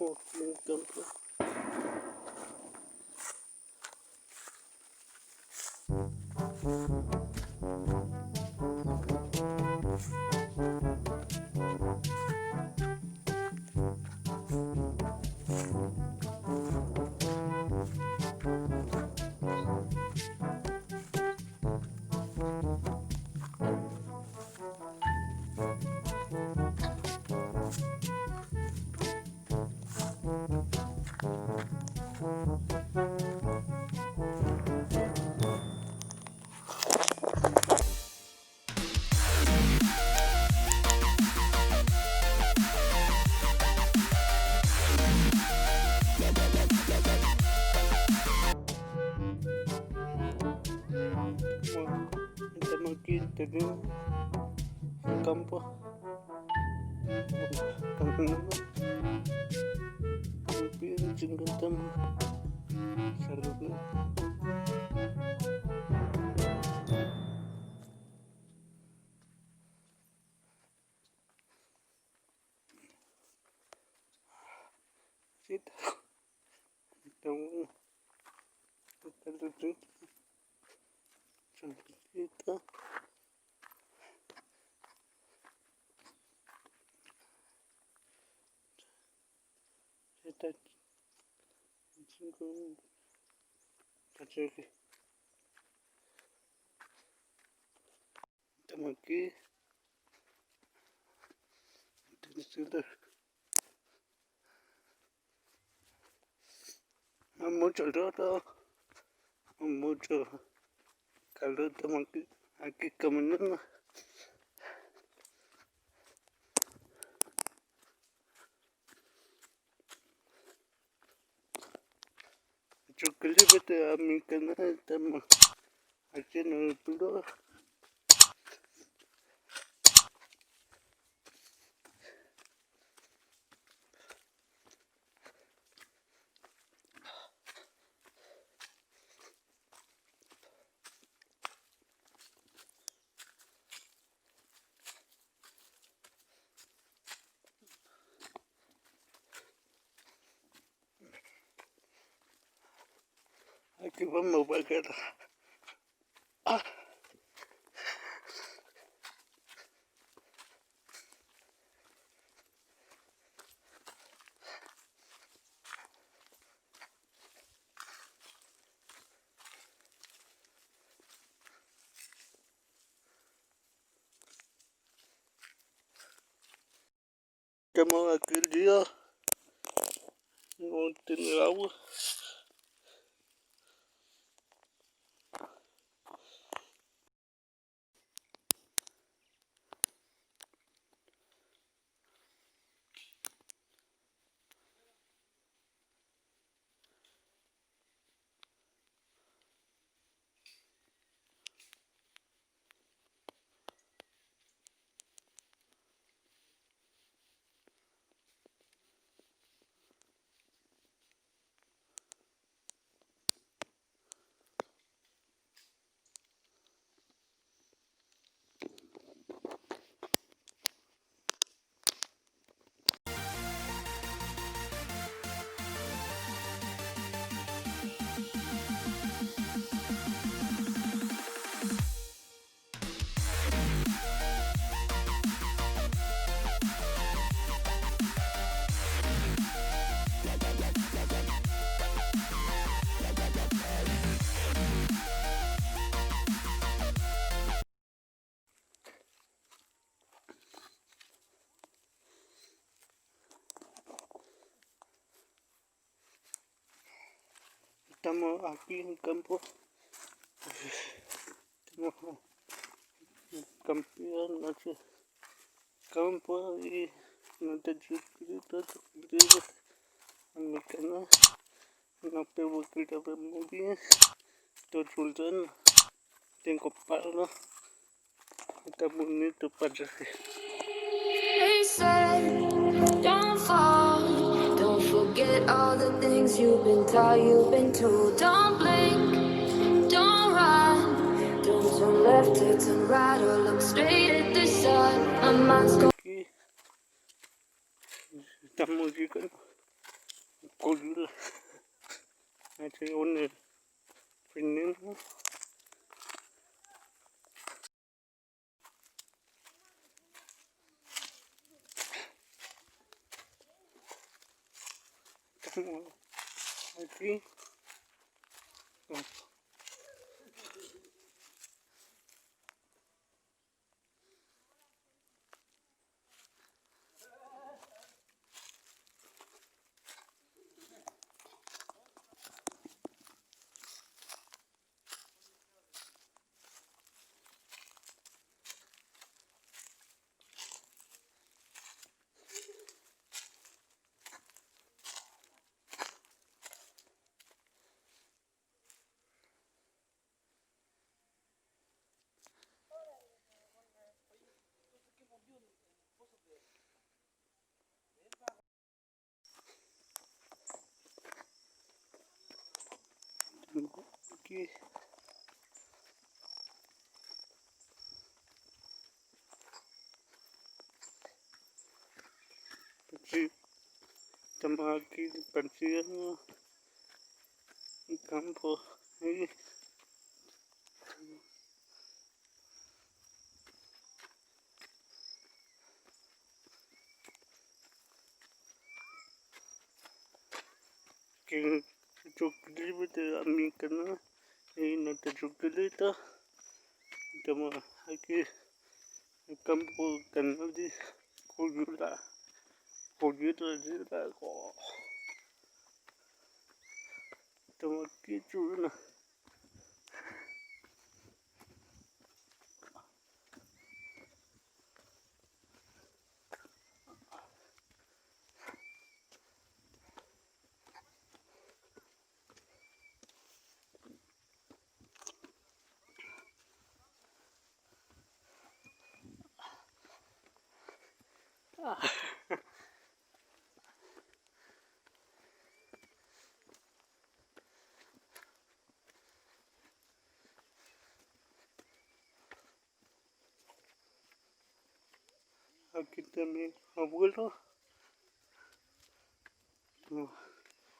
Estamos aquí en el campo. Estamos aquí en el campo, caminando, muy bien, nos encantamos saludar. Sí, está bueno, está rico, saludita. Está 5 minutos. Estamos aquí. Hay mucho lodo, hay mucho calor. Estamos aquí caminando. Suscríbete a mi canal, estamos haciendo el pueblo. Aquí vamos a bajar. Estamos aquí el día, no tiene agua. Estamos aquí en el campo. Estamos campeando nuestro campo y no te suscribes a mi canal. No tengo que grabar muy bien. Estoy soltando. Tengo palo. Está bonito para hacer. They said, don't fall, don't forget all the things you've been taught, you've been told. Don't blink, don't run, don't turn left or turn right or look straight at the sun. My mind's going. Aquí estamos llegando Coyula. Aquí un veneno. Estamos aquí. Aquí. Aquí. Estamos aquí partiendo un campo. Ahí. Que suscríbete a mi canal y no te suscribes. Estamos aquí en el campo canal de uriel-lara. Uriel-lara. Estamos aquí chulona. Aquí también abuelo.